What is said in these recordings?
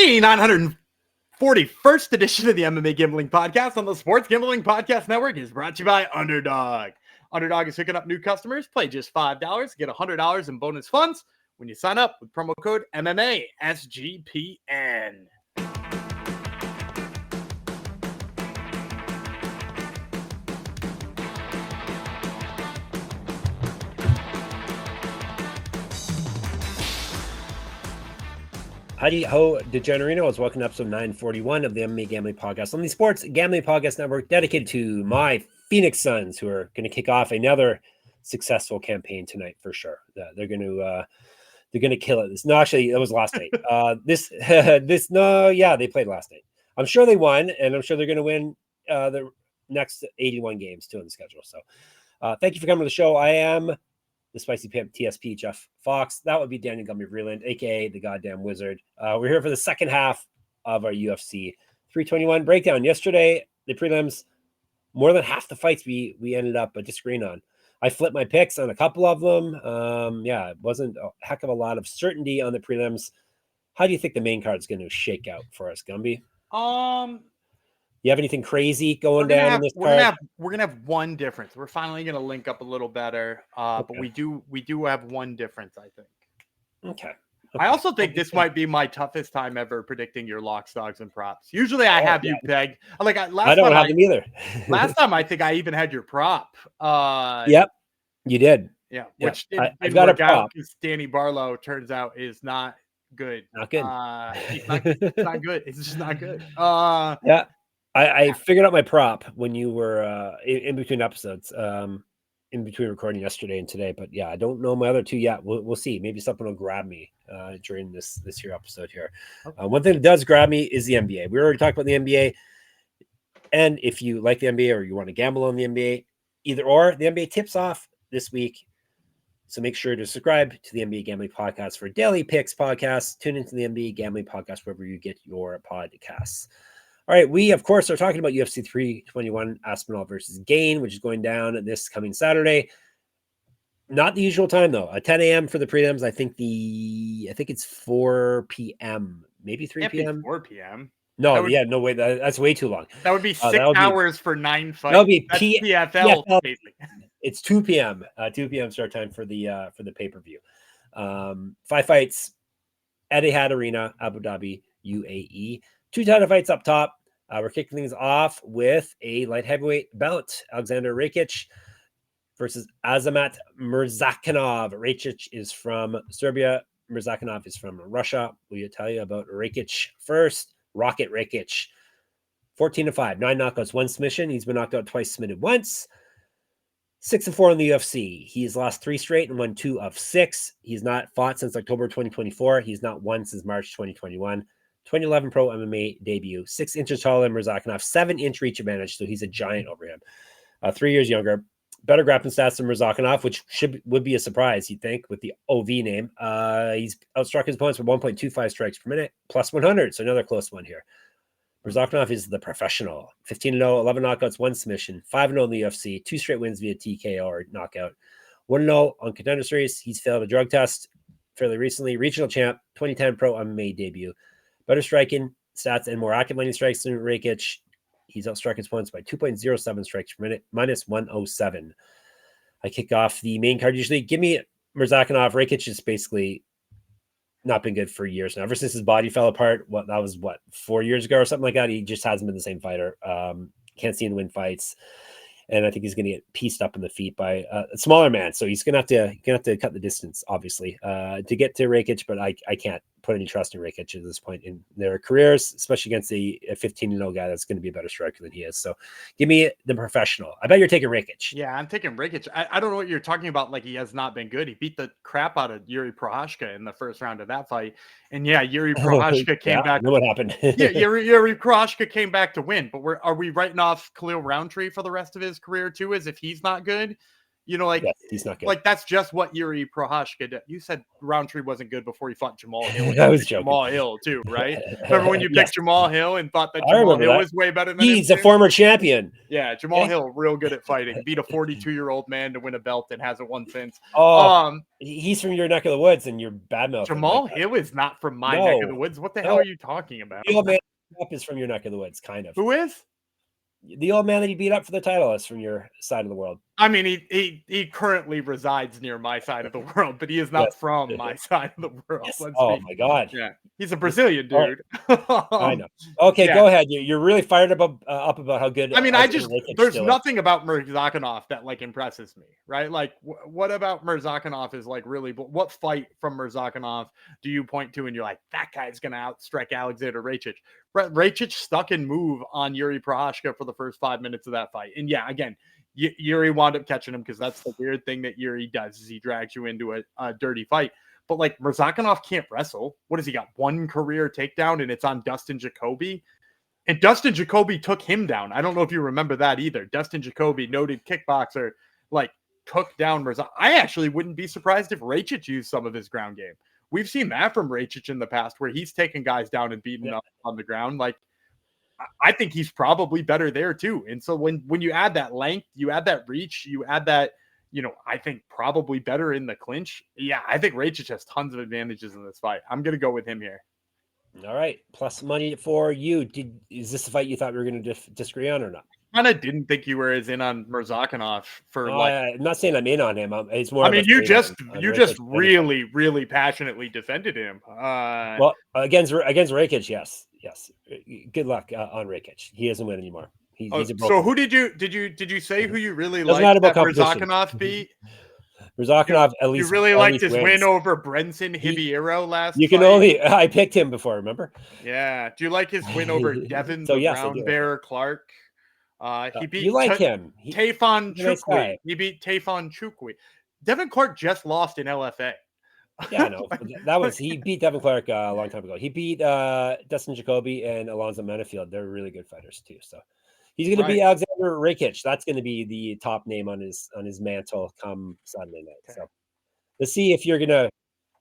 The 941st edition of the MMA Gambling Podcast on the Sports Gambling Podcast Network is brought to you by Underdog. Underdog is hooking up new customers. Play just $5. Get $100 in bonus funds when you sign up with promo code MMA SGPN. Howdy ho, DeGenerinos. Welcome to episode 941 of the MMA Gambling Podcast on the Sports Gambling Podcast Network, dedicated to my Phoenix Suns, who are going to kick off another successful campaign tonight for sure. They're going to kill it. No, actually, it was last night. They played last night. I'm sure they won, and I'm sure they're going to win the next 81 games too on the schedule. So, thank you for coming to the show. I am the Spicy Pimp TSP, Jeff Fox. That would be Daniel Gumby Vreeland, aka the Goddamn Wizard. We're here for the second half of our UFC 321 breakdown. Yesterday, the prelims, more than half the fights we ended up disagreeing on. I flipped my picks on a couple of them. It wasn't a heck of a lot of certainty on the prelims. How do you think the main card is going to shake out for us, Gumby? You have anything crazy going down in this card? We're gonna have one difference. We're finally gonna link up a little better. Okay. But we do have one difference, I think. Okay. I also think this might be my toughest time ever predicting your locks, dogs, and props. Usually I have you pegged. I don't have them either. Last time I think I even had your prop. Yep, you did. Yeah, which I've got a prop. Because Danny Barlow turns out is not good. Not good. He's not good. It's just not good. Yeah. I figured out my prop when you were in between episodes, in between recording yesterday and today. But yeah, I don't know my other two yet. We'll see. Maybe something will grab me during this here episode here. Okay. One thing that does grab me is the NBA. We already talked about the NBA. And if you like the NBA or you want to gamble on the NBA, either or, the NBA tips off this week. So make sure to subscribe to the NBA Gambling Podcast for daily picks podcasts. Tune into the NBA Gambling Podcast wherever you get your podcasts. All right, we, of course, are talking about UFC 321 Aspinall versus Gane, which is going down this coming Saturday. Not the usual time, though. 10 a.m. for the prelims. I think it's 4 p.m., maybe 3 p.m. 4 p.m. No, no way. That's way too long. That would be 6 hours for 9 fights. That would be PFL. It's 2 p.m. 2 p.m. start time for the pay-per-view. 5 fights, Etihad Arena, Abu Dhabi, UAE. 2 title fights up top. We're kicking things off with a light heavyweight bout. Aleksandar Rakić versus Azamat Murzakanov. Rakić is from Serbia. Murzakanov is from Russia. We'll tell you about Rakić first. Rocket Rakić. 14-5. 9 knockouts, 1 submission. He's been knocked out twice, submitted once. 6-4 in the UFC. He's lost 3 straight and won 2 of 6. He's not fought since October 2024. He's not won since March 2021. 2011 pro MMA debut, 6 inches taller than Murzakanov, 7-inch reach advantage, so he's a giant over him. 3 years younger, better grappling stats than Murzakanov, which would be a surprise, you'd think, with the OV name. He's outstruck his opponents with 1.25 strikes per minute, plus 100, so another close one here. Murzakanov is the professional, 15-0, 11 knockouts, 1 submission, 5-0 in the UFC, 2 straight wins via TKO or knockout, 1-0 on Contender Series. He's failed a drug test fairly recently, regional champ, 2010 pro MMA debut. Better striking stats and more active landing strikes than Rakić. He's outstruck his opponents by 2.07 strikes per minute, minus 107. I kick off the main card usually. Give me Murzakanov. Rakić has basically not been good for years now. Ever since his body fell apart, that was 4 years ago or something like that. He just hasn't been the same fighter. Can't see him win fights. And I think he's going to get pieced up in the feet by a smaller man. So he's going to have to cut the distance, obviously, to get to Rakić. But I can't put any trust in Rakić at this point in their careers, especially against a 15-0 guy that's going to be a better striker than he is. So give me the professional. I bet you're taking Rakić. Yeah, I'm taking Rakić. I don't know what you're talking about. Like, he has not been good. He beat the crap out of Yuri Prochazka in the first round of that fight. And yeah, Yuri Prochazka came back. I know what happened. Yeah, Yuri Prochazka came back to win. But are we writing off Khalil Roundtree for the rest of his career too, as if he's not good? You know, like, Yes, he's not good. like that's just what Yuri Prohashka did. You said Roundtree wasn't good before he fought Jamal Hill. I was joking. Jamal Hill too, right? Remember when you picked Jamal Hill and thought that I Jamal remember Hill that. was way better than He's him a former champion. Yeah, Jamal Okay. Hill, real good at fighting. Beat a 42-year-old man to win a belt and hasn't won since. Oh, he's from your neck of the woods, and you're badmouthing. Jamal Hill is not from my neck of the woods. What the hell are you talking about? The old man is from your neck of the woods, kind of. Who is? The old man that you beat up for the title is from your side of the world. I mean, he currently resides near my side of the world, but he is not from my side of the world. Yes. Oh my God! Yeah, he's a Brazilian dude. I know. Okay, go ahead. You're really fired up about how good. I mean, there's nothing about Murzakanov that like impresses me, right? Like, what about Murzakanov is like really? What fight from Murzakanov do you point to and you're like, that guy's gonna outstrike Aleksandar Rakić? Rakić stuck and move on Yuri Prohashka for the first 5 minutes of that fight, and yeah, again. Yuri wound up catching him because that's the weird thing that Yuri does is he drags you into a dirty fight. But like Murzakanov can't wrestle. What has he got? One career takedown and it's on Dustin Jacoby. And Dustin Jacoby took him down. I don't know if you remember that either. Dustin Jacoby, noted kickboxer, like took down Murzakanov. I actually wouldn't be surprised if Rakić used some of his ground game. We've seen that from Rakić in the past where he's taken guys down and beaten up on the ground. Like, I think he's probably better there too. And so when you add that length, you add that reach, you add that, I think probably better in the clinch. Yeah, I think Rakić has tons of advantages in this fight. I'm going to go with him here. All right. Plus money for you. Is this a fight you thought we were going to disagree on or not? I kind of didn't think you were as in on Murzakanov for I'm not saying I'm in on him. It's more. I mean, you just really, really passionately defended him. Well, against Rakić, yes. Good luck on Rakić. He doesn't win anymore. He's a so who did you say who you really liked that Murzakanov beat? Murzakanov, at least you really liked his win over Brenson Hibiero last. You can fight. I picked him before. Remember? Yeah. Do you like his win over Devin Brown Bear Clark? He beat him. Tayfon Chukwi. He beat Tayfon Chukwi. Devin Clark just lost in LFA. Yeah, I know. He beat Devin Clark a long time ago. He beat Dustin Jacoby and Alonzo Menafield. They're really good fighters too. So he's going to be Aleksandar Rakić. That's going to be the top name on his mantle come Saturday night. Okay. So let's see if you're going to.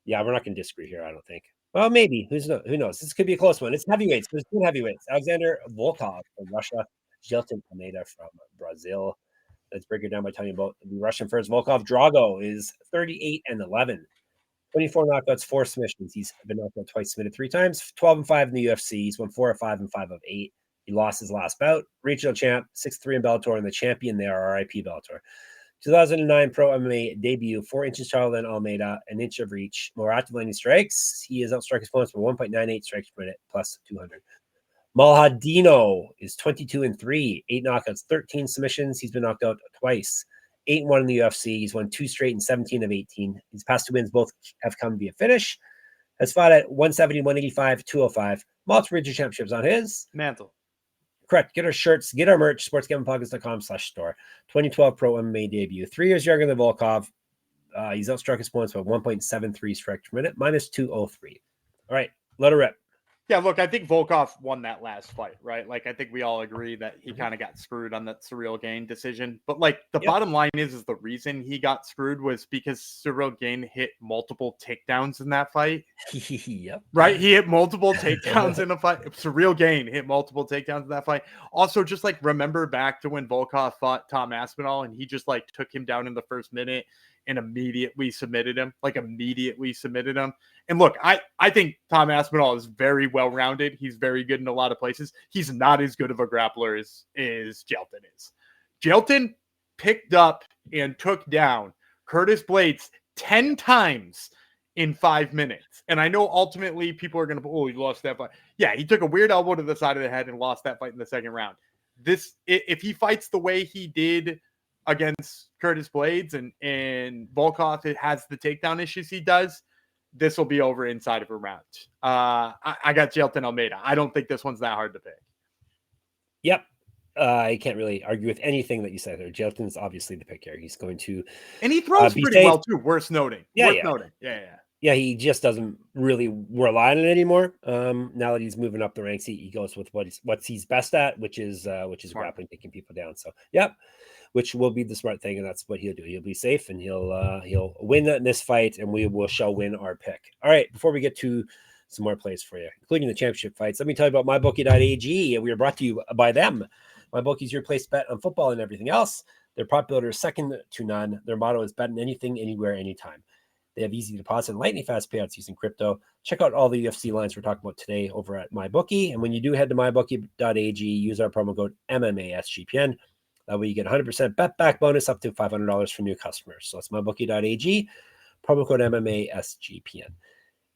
Yeah, we're not going to disagree here. I don't think. Well, maybe. Who knows? This could be a close one. It's heavyweights. There's two heavyweights. Aleksandar Volkov from Russia. Jailton Almeida from Brazil. Let's break it down by telling you about the Russian first. Volkov Drago is 38-11. 24 knockouts, 4 submissions. He's been knocked out twice, submitted 3 times. 12-5 in the UFC. He's won 4 of 5 and 5 of 8. He lost his last bout. Regional champ, 6-3 in Bellator, and the champion there, RIP Bellator. 2009 pro MMA debut, 4 inches taller than Almeida, an inch of reach. More active landing strikes. He has outstruck his opponents by 1.98 strikes per minute, plus 200. Malhadino is 22-3, 8 knockouts, 13 submissions. He's been knocked out twice. 8-1 in the UFC. He's won 2 straight and 17 of 18. His past 2 wins both have come via finish. Has fought at 170, 185, 205. Multiple regional championships on his mantle. Correct. Get our shirts, get our merch, sportsgamblingpockets.com/store. 2012 pro MMA debut. 3 years younger than Volkov. He's outstruck his opponents by 1.73 strikes per minute, minus 203. All right, let her rip. Yeah, look, I think Volkov won that last fight, right? Like, I think we all agree that he kind of got screwed on that Ciryl Gane decision. But, like, the bottom line is the reason he got screwed was because Ciryl Gane hit multiple takedowns in that fight. Yep. Right? He hit multiple takedowns in the fight. Ciryl Gane hit multiple takedowns in that fight. Also, just, like, remember back to when Volkov fought Tom Aspinall and he just, like, took him down in the first minute and immediately submitted him. And look, I think Tom Aspinall is very well-rounded. He's very good in a lot of places. He's not as good of a grappler as Jailton is. Jailton picked up and took down Curtis Blades 10 times in 5 minutes. And I know ultimately people are going to, he lost that fight. Yeah, he took a weird elbow to the side of the head and lost that fight in the second round. If he fights the way he did against Curtis Blades and Volkov has the takedown issues he does, this will be over inside of a round. I got Jailton Almeida. I don't think this one's that hard to pick. Yep. I can't really argue with anything that you said there. Jailton's obviously the pick here. He's going to... And he throws pretty well, too. Worth noting. Yeah, he just doesn't really rely on it anymore. Now that he's moving up the ranks, he goes with what he's best at, which is grappling, taking people down. So, yep. which will be the smart thing, and that's what he'll do. He'll be safe, and he'll win in this fight, and we shall win our pick. All right, before we get to some more plays for you, including the championship fights, let me tell you about mybookie.ag, and we are brought to you by them. MyBookie is your place to bet on football and everything else. Their prop builder is second to none. Their motto is bet on anything, anywhere, anytime. They have easy deposit and lightning fast payouts using crypto. Check out all the UFC lines we're talking about today over at MyBookie. And when you do head to mybookie.ag, use our promo code MMASGPN. That way you get 100% bet back bonus up to $500 for new customers. So it's mybookie.ag, promo code MMASGPN.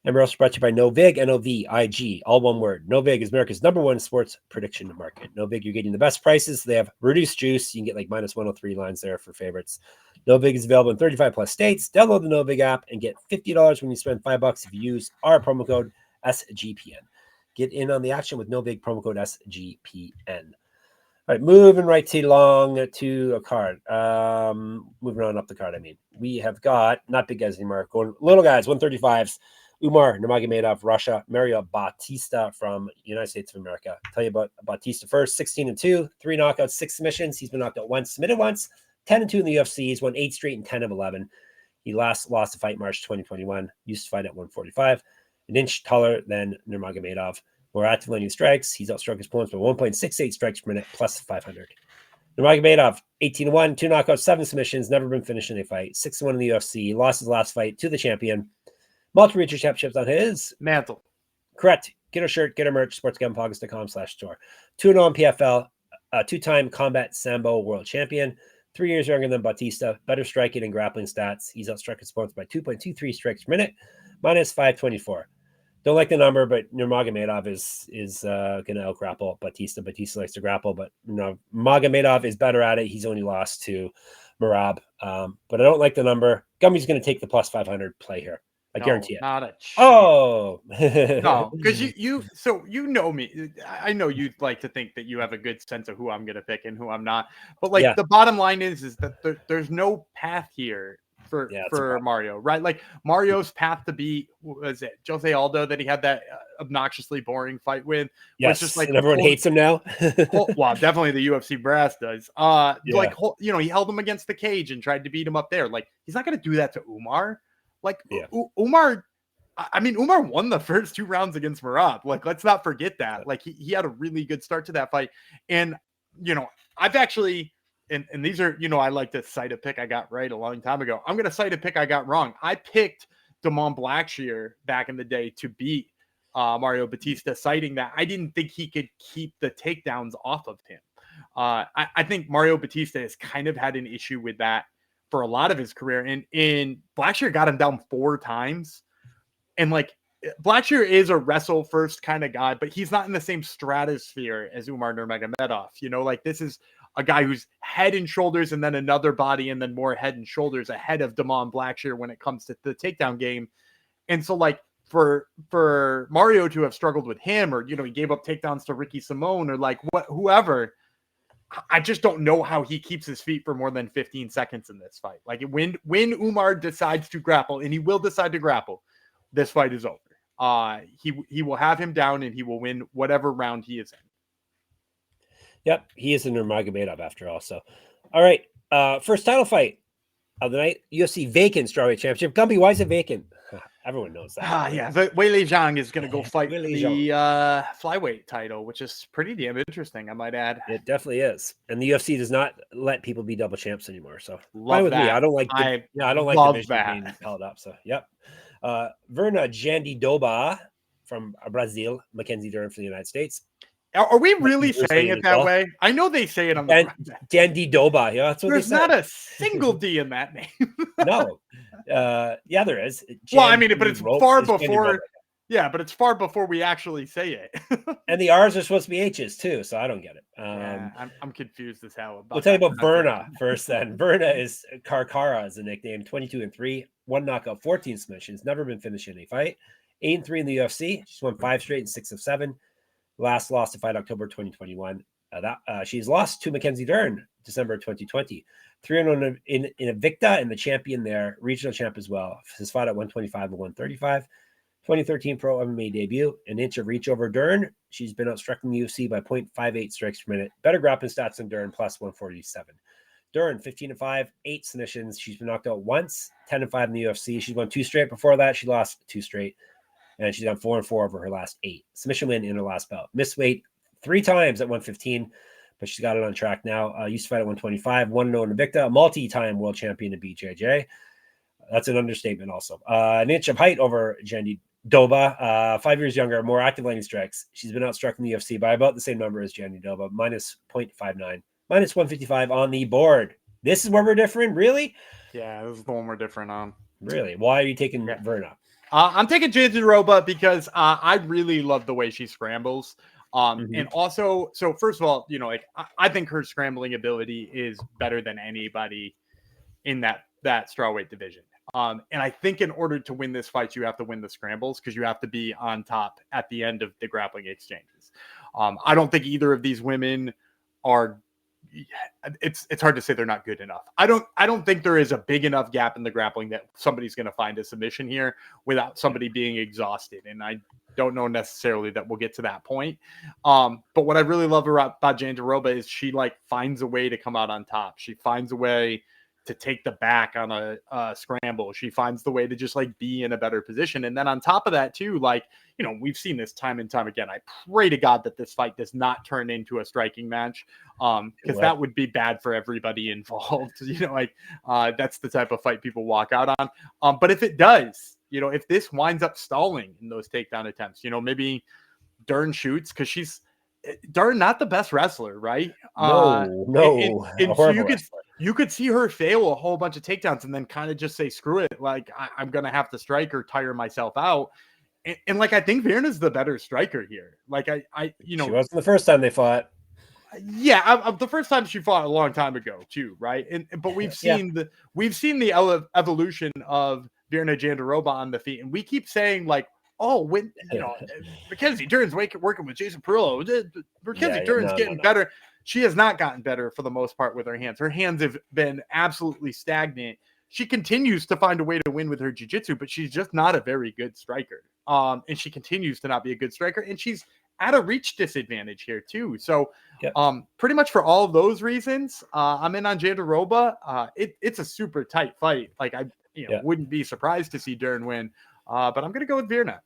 And we're also brought to you by Novig, Novig, all one word. Novig is America's #1 sports prediction market. Novig, you're getting the best prices. They have reduced juice. You can get like -103 lines there for favorites. Novig is available in 35 plus states. Download the Novig app and get $50 when you spend $5 if you use our promo code SGPN. Get in on the action with Novig promo code SGPN. All right, moving right along to a card. Moving on up the card, we have got, not big guys anymore, going little guys, 135s. Umar Nurmagomedov, Russia. Mario Bautista from United States of America. I'll tell you about Bautista first. 16-2, 3 knockouts, 6 submissions. He's been knocked out once, submitted once. 10-2 in the UFC. He's won 8 straight and 10 of 11. He last lost a fight March 2021. Used to fight at 145. An inch taller than Nurmagomedov. More active on strikes. He's outstruck his opponents by 1.68 strikes per minute, plus 500. Nurmagomedov, 18-1, 2 knockouts, 7 submissions. Never been finished in a fight. 6-1 in the UFC. He lost his last fight to the champion. Multiple regional championships on his mantle. Correct. Get a shirt, get a merch, sportsgamblingpockets.com/store. 2-0 in PFL, 2-time combat Sambo world champion, 3 years younger than Bautista, better striking and grappling stats. He's outstruck his opponents by 2.23 strikes per minute, -524. Don't like the number, but Nurmagomedov is going to out-grapple Bautista. Bautista likes to grapple, but Nurmagomedov is better at it. He's only lost to Merab. But I don't like the number. Gumby's going to take the plus 500 play here. I guarantee it. Not a Oh no, because you know me. I know you'd like to think that you have a good sense of who I'm gonna pick and who I'm not. But like the bottom line is that there's no path here for Mario, right? Like Mario's path to beat, was it Jose Aldo that he had that obnoxiously boring fight with? Yes, just like and everyone hates him now. Well, definitely the UFC brass does. Like he held him against the cage and tried to beat him up there. Like he's not gonna do that to Umar. Like Umar, Umar won the first 2 rounds against Merab. Like, let's not forget that. Like, he had a really good start to that fight. And, I've actually, and these are, I like to cite a pick I got right a long time ago. I'm going to cite a pick I got wrong. I picked Damon Blackshear back in the day to beat Mario Bautista, citing that I didn't think he could keep the takedowns off of him. I think Mario Bautista has kind of had an issue with that for a lot of his career, and Blackshear got him down 4 times. And like Blackshear is a wrestle first kind of guy, but he's not in the same stratosphere as Umar Nurmagomedov. Like this is a guy who's head and shoulders and then another body and then more head and shoulders ahead of Damon Blackshear when it comes to the takedown game. And so like for Mario to have struggled with him, or he gave up takedowns to Ricky Simone or like whoever, I just don't know how he keeps his feet for more than 15 seconds in this fight. Like when Umar decides to grapple, and he will decide to grapple, this fight is over. He will have him down and he will win whatever round he is in. Yep, he is a Nurmagomedov after all. So, all right, first title fight of the night, UFC vacant strawweight championship. Gumby, why is it vacant? Everyone knows that. Yeah, but Weili Zhang is going to go fight for the flyweight title, which is pretty damn interesting, I might add. It definitely is, and the UFC does not let people be double champs anymore. So, fine with me. I don't like. I don't like the division being held up. So, yep. Virna Jandiroba from Brazil, Mackenzie Dern from the United States. Are we really saying it that way? I know they say it on the Jandiroba. Yeah, that's what there's not a single D in that name. No. Yeah, there is. Well, but it's far before. Yeah, but it's far before we actually say it. And the R's are supposed to be H's too, so I don't get it. I'm confused as hell. We'll tell you about Virna first. Then Virna is Karkara as a nickname. 22-3, 1 knockout, 14 submissions. Never been finished in a fight. 8-3 in the UFC. She's won 5 straight and 6 of 7. Last lost to fight October 2021. She's lost to Mackenzie Dern December 2020. 3-0 in Invicta, and the champion there, regional champ as well. Has fought at 125 and 135. 2013 pro MMA debut, an inch of reach over Dern. She's been outstrucking the UFC by 0.58 strikes per minute. Better grappling stats than Dern, plus 147. Dern, 15-5, 8 submissions. She's been knocked out once, 10-5 in the UFC. She's won 2 straight before that. She lost 2 straight. And she's done 4-4 over her last 8. Submission win in her last bout. Missed weight 3 times at 115, but she's got it on track now. Used to fight at 125, 1-0 Invicta, a multi-time world champion in BJJ. That's an understatement also. An inch of height over Jandiroba, 5 years younger, more active landing strikes. She's been outstruck in the UFC by about the same number as Jandiroba, minus 0.59, minus 155 on the board. This is where we're different, really? Yeah, this is the one we're different on. Really? Why are you taking Virna? I'm taking Jandiroba because I really love the way she scrambles. And also, so first of all, I think her scrambling ability is better than anybody in that strawweight division. And I think in order to win this fight, you have to win the scrambles because you have to be on top at the end of the grappling exchanges. I don't think either of these women are. It's hard to say they're not good enough. I don't think there is a big enough gap in the grappling that somebody's going to find a submission here without somebody being exhausted. And I don't know necessarily that we'll get to that point. But what I really love about Jandiroba is she finds a way to come out on top. She finds a way to take the back on a scramble. She finds the way to just be in a better position. And then on top of that too, we've seen this time and time again. I pray to God that this fight does not turn into a striking match. Because that would be bad for everybody involved. That's the type of fight people walk out on. But if it does, if this winds up stalling in those takedown attempts, maybe Dern shoots because Dern not the best wrestler, right? No. And so you could see her fail a whole bunch of takedowns and then kind of just say, screw it. I'm going to have to strike or tire myself out. And I think Virna's the better striker here. She wasn't the first time they fought. Yeah, the first time she fought a long time ago too, right? But we've seen the evolution of Virna Jandiroba on the feet, and we keep saying when Mackenzie Dern's working with Jason Perillo, Mackenzie Dern's getting better. She has not gotten better for the most part with her hands. Her hands have been absolutely stagnant. She continues to find a way to win with her jiu-jitsu, but she's just not a very good striker. And she continues to not be a good striker, and she's at a reach disadvantage here too. So pretty much for all of those reasons, I'm in on Jandiroba. It's a super tight fight. I wouldn't be surprised to see Dern win, but I'm going to go with Virna.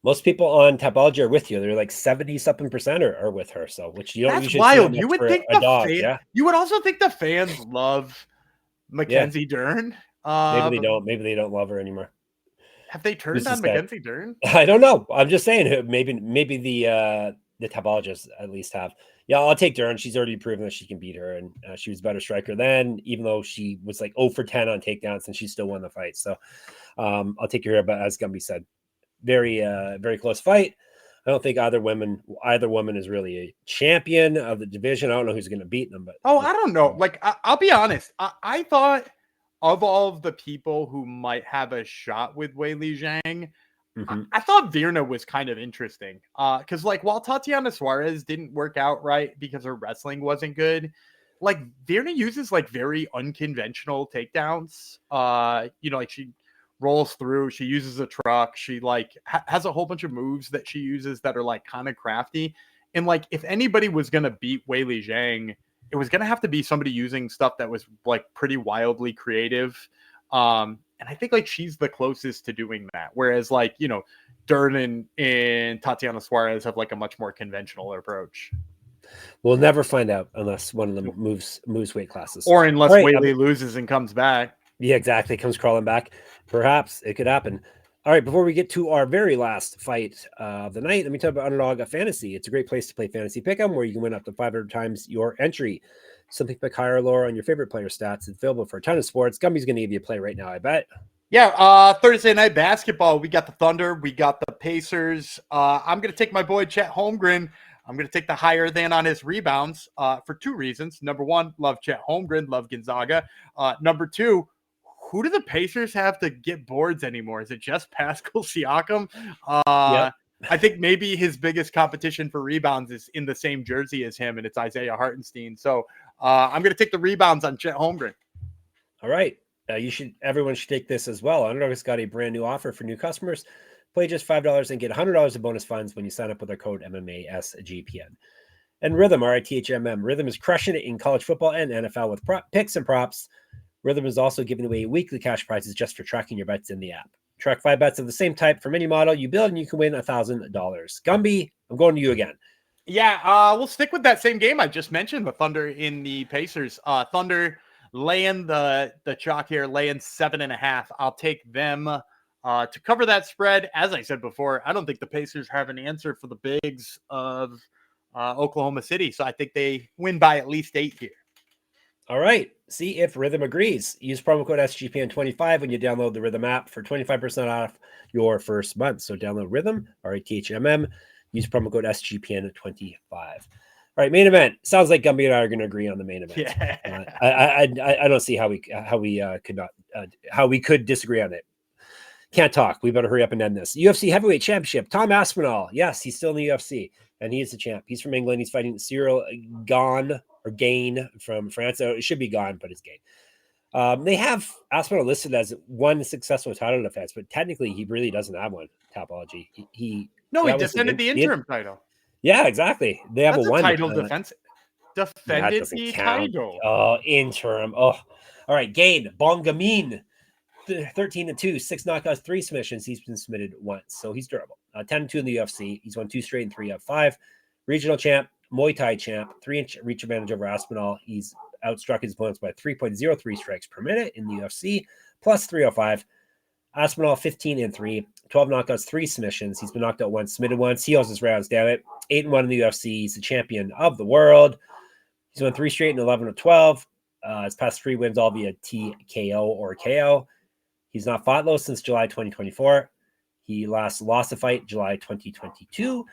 Most people on Tapology are with you. They're 70-something% are with her. So, which you don't That's usually wild. see You would think you would also think the fans love Mackenzie Dern. Maybe they don't. Maybe they don't love her anymore. Have they turned on Mackenzie Dern? I don't know. I'm just saying. Maybe the Tapologists at least have. Yeah, I'll take Dern. She's already proven that she can beat her, and she was a better striker then, even though she was 0 for 10 on takedowns, and she still won the fight. So I'll take her. But as Gumby said, very close fight. I don't think either woman is really a champion of the division. I don't know who's going to beat them, but I don't know. I'll be honest. I thought of all of the people who might have a shot with Weili Zhang, I thought Virna was kind of interesting. Because while Tatiana Suarez didn't work out right because her wrestling wasn't good, Virna uses very unconventional takedowns. She rolls through, she uses a truck, she has a whole bunch of moves that she uses that are kind of crafty. And if anybody was gonna beat Weili Zhang, it was gonna have to be somebody using stuff that was pretty wildly creative. And I think she's the closest to doing that. Whereas Dern and Tatiana Suarez have a much more conventional approach. We'll never find out unless one of them moves weight classes, or unless Weili loses and comes back. Yeah, exactly. Comes crawling back. Perhaps it could happen. All right. Before we get to our very last fight of the night, let me talk about Underdog Fantasy. It's a great place to play fantasy pick'em where you can win up to 500 times your entry. Something pick higher or lower on your favorite player stats. It's available for a ton of sports. Gumby's going to give you a play right now, I bet. Yeah. Thursday night basketball. We got the Thunder. We got the Pacers. I'm going to take my boy Chet Holmgren. I'm going to take the higher than on his rebounds for 2 reasons. Number 1, love Chet Holmgren, love Gonzaga. Number 2, who do the Pacers have to get boards anymore? Is it just Pascal Siakam? I think maybe his biggest competition for rebounds is in the same jersey as him, and it's Isaiah Hartenstein. So I'm going to take the rebounds on Chet Holmgren. All right. Everyone should take this as well. Underdog's got a brand new offer for new customers. Play just $5 and get $100 of bonus funds when you sign up with our code MMA SGPN. And Rhythm, RITHMM. Rhythm is crushing it in college football and NFL with picks and props. Rhythm is also giving away weekly cash prizes just for tracking your bets in the app. Track 5 bets of the same type from any model you build, and you can win $1,000. Gumby, I'm going to you again. Yeah, we'll stick with that same game I just mentioned, the Thunder in the Pacers. Thunder laying the chalk here, laying 7.5. I'll take them to cover that spread. As I said before, I don't think the Pacers have an answer for the bigs of Oklahoma City, so I think they win by at least 8 here. All right. See if Rhythm agrees. Use promo code SGPN25 when you download the Rhythm app for 25% off your first month. So download Rhythm, RITHMM. Use promo code SGPN25. All right, main event. Sounds like Gumby and I are going to agree on the main event. Yeah. I don't see how we could disagree on it. Can't talk. We better hurry up and end this. UFC Heavyweight Championship. Tom Aspinall. Yes, he's still in the UFC, and he is the champ. He's from England. He's fighting Ciryl Gane from France. So it should be Gane, but it's Gane. They have Aspinall listed as one successful title defense, but technically he really doesn't have one. Topology. He defended the interim title. Yeah, exactly. They have That's a one title defense. Defended the title. Oh, interim. Oh, all right. Gane Bongamin, 13-2, 6 knockouts, 3 submissions. He's been submitted once, so he's durable. 10-2 in the UFC. He's won 2 straight and 3 out of 5. Regional champ, Muay Thai champ, 3-inch reach advantage over Aspinall. He's outstruck his opponents by 3.03 strikes per minute in the UFC, plus 305. Aspinall 15-3, 12 knockouts, 3 submissions. He's been knocked out once, submitted once. He owes his rounds, damn it. 8-1 in the UFC. He's the champion of the world. He's won 3 straight and 11 of 12. His past 3 wins all via TKO or KO. He's not fought low since July 2024. He last lost a fight July 2022.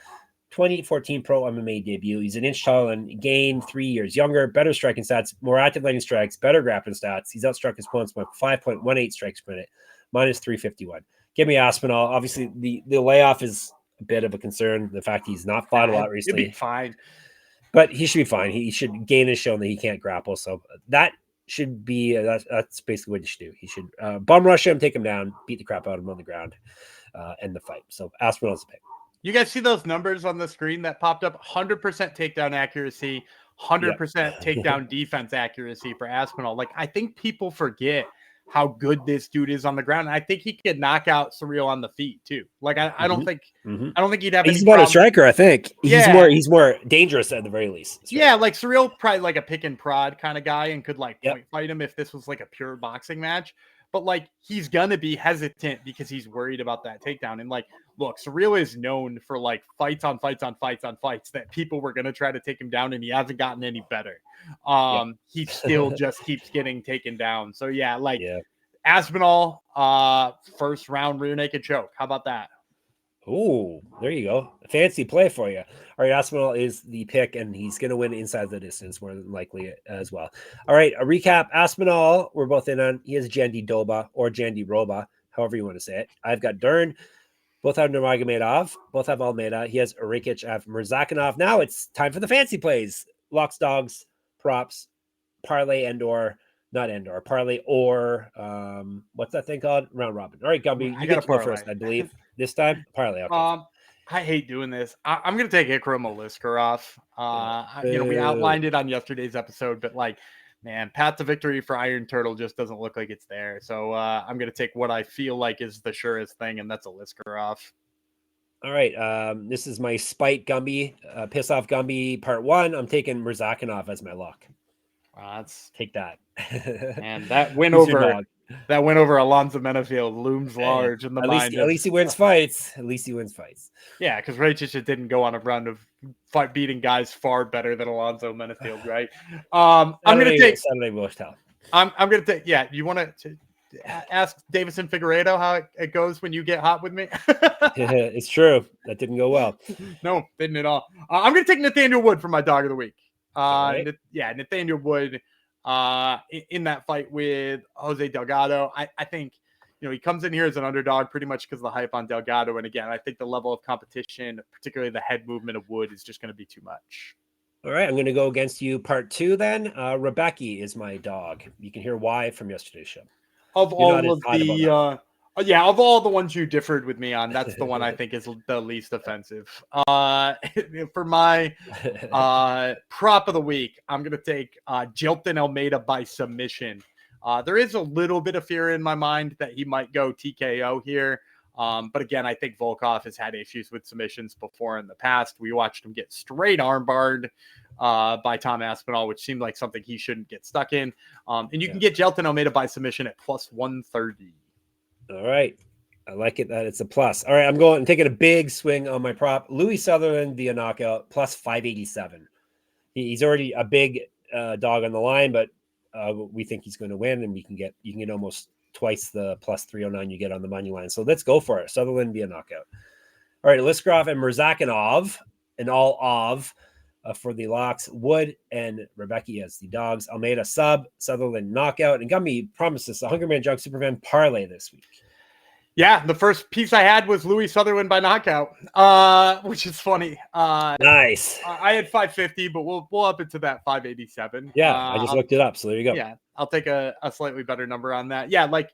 2014 pro MMA debut. He's an inch taller and Gane, 3 years younger, better striking stats, more active landing strikes, better grappling stats. He's outstruck his opponents by 5.18 strikes per minute, minus 351. Give me Aspinall. Obviously, the layoff is a bit of a concern. The fact he's not fought a lot recently. He'll be fine. But he should be fine. He should. Gane has shown that he can't grapple. So that should be, that's basically what you should do. He should bum rush him, take him down, beat the crap out of him on the ground, end the fight. So Aspinall's a pick. You guys see those numbers on the screen that popped up? 100% takedown accuracy, 100% takedown defense accuracy for Aspinall. Like, I think people forget how good this dude is on the ground. And I think he could knock out Ciryl on the feet too. Like, I don't think he'd have. He's more a striker. I think he's more dangerous at the very least. Yeah, like Ciryl probably like a pick and prod kind of guy and could like point fight him if this was like a pure boxing match. But like, he's gonna be hesitant because he's worried about that takedown. And like, look, Ciryl is known for like fights that people were gonna try to take him down, and he hasn't gotten any better. He still just keeps getting taken down. So Aspinall, first round rear naked choke. How about that? Oh, there you go. A fancy play for you. All right, Aspinall is the pick, and he's going to win inside the distance more than likely as well. All right, a recap. Aspinall, we're both in on. He has Jandiroba or Jandiroba, however you want to say it. I've got Dern. Both have Nurmagomedov. Both have Almeida. He has Rakic. I have Murzakanov. Now it's time for the fancy plays. Locks, dogs, props, parlay parlay or what's that thing called? Round robin. All right, Gumby, you get to go first, I believe. This time, parlay. Okay. I hate doing this. I'm going to take Ikram Aliskerov. We outlined it on yesterday's episode, but like, man, path to victory for Iron Turtle just doesn't look like it's there. So I'm going to take what I feel like is the surest thing, and that's Aliskerov. All right. This is my spite Gumby, piss off Gumby part 1. I'm taking Murzakanov as my lock. Let's take that. And that win over Alonzo Menafield looms large in the mind. At least he wins fights. Yeah, because Rakic didn't go on a run of beating guys far better than Alonzo Menafield, right? I'm going to take Saturday Bush Town. I'm going to take. Yeah, you want to ask Davison Figueiredo how it goes when you get hot with me? It's true. That didn't go well. No, didn't at all. I'm going to take Nathaniel Wood for my dog of the week. Nathaniel Wood in that fight with Jose Delgado. I think, he comes in here as an underdog pretty much because of the hype on Delgado. And again, I think the level of competition, particularly the head movement of Wood, is just going to be too much. All right, I'm going to go against you part 2 then. Rebecca is my dog. You can hear why from yesterday's show. Of all of Yeah, of all the ones you differed with me on, that's the one I think is the least offensive. For my prop of the week, I'm going to take Jailton Almeida by submission. There is a little bit of fear in my mind that he might go TKO here. But again, I think Volkov has had issues with submissions before in the past. We watched him get straight armbarred by Tom Aspinall, which seemed like something he shouldn't get stuck in. And you can get Jailton Almeida by submission at plus 130. All right. I like it that it's a plus. All right. I'm taking a big swing on my prop. Louis Sutherland via knockout plus 587. He's already a big dog on the line, but we think he's going to win, and you can get almost twice the plus 309 you get on the money line. So let's go for it. Sutherland via knockout. All right. Liskarov and Murzakanov and all of for the locks. Wood and Rebecca as the dogs. Almeida sub, Sutherland knockout, and Gumby promises a Hungry Man Junk Superman parlay this week. Yeah, the first piece I had was Louis Sutherland by knockout, which is funny. Nice. I had 550, but we'll up it to that 587. Yeah, I just looked it up, so there you go. Yeah, I'll take a slightly better number on that. Yeah, like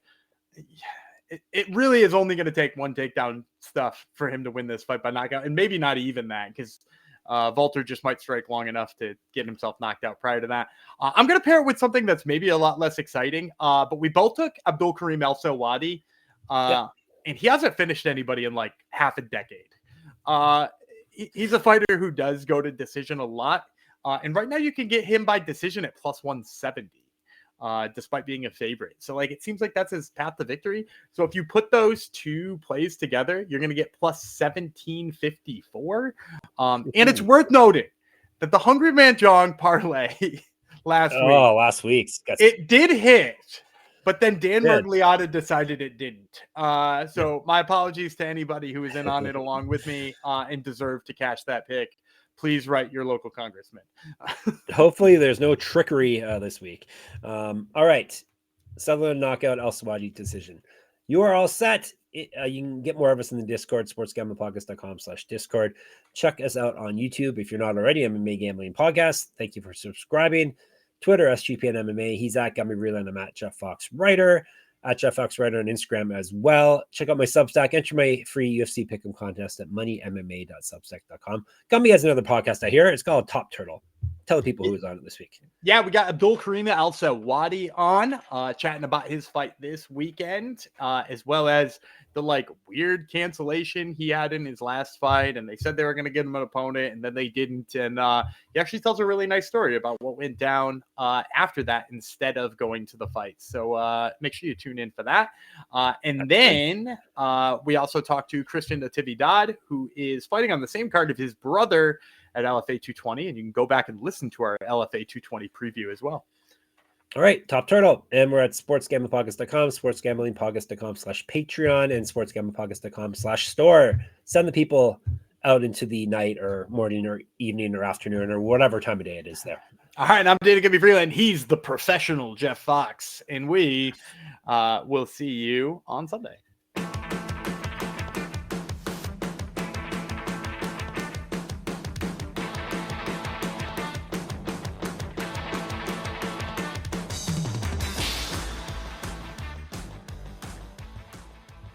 it really is only going to take one takedown stuff for him to win this fight by knockout, and maybe not even that, because Walter just might strike long enough to get himself knocked out prior to that. I'm going to pair it with something that's maybe a lot less exciting, but we both took Abdul Karim El Sawadi, and he hasn't finished anybody in like half a decade. He's a fighter who does go to decision a lot, and right now you can get him by decision at plus 170. Despite being a favorite. So like, it seems like that's his path to victory. So if you put those two plays together, you're going to get plus 1754. And it's worth noting that the Hungry Man Jong parlay last week, it did hit, but then Dan Mergliotta decided it didn't. So my apologies to anybody who was in on it along with me and deserved to cash that pick. Please write your local congressman. Hopefully there's no trickery this week. All right. Sutherland knockout, El Sawadi decision. You are all set. You can get more of us in the Discord, sportsgamblingpodcast.com/Discord. Check us out on YouTube if you're not already, MMA Gambling Podcast. Thank you for subscribing. Twitter, SGPN MMA. He's at Gumby Vreeland. I'm at Jeff Fox Writer. At Jeff Fox Writer on Instagram as well. Check out my Substack. Enter my free UFC Pick'em contest at moneymma.substack.com. Gumby has another podcast I hear. It's called Top Turtle. Tell the people who was on it this week. Yeah, we got Abdul Karim El Sawadi on, chatting about his fight this weekend, as well as the like weird cancellation he had in his last fight, and they said they were going to get him an opponent, and then they didn't. And he actually tells a really nice story about what went down after that instead of going to the fight. So make sure you tune in for that. And then we also talked to Christian Natividad, who is fighting on the same card of his brother at LFA 220, and you can go back and listen to our LFA 220 preview as well. All right, Top Turtle. And we're at sportsgamblingpodcast.com, sportsgamblingpodcast.com/Patreon, and sportsgamblingpodcast.com/store. Send the people out into the night or morning or evening or afternoon or whatever time of day it is there. All right, I'm Dana Gumby Vreeland. He's the professional Jeff Fox, and we will see you on Sunday.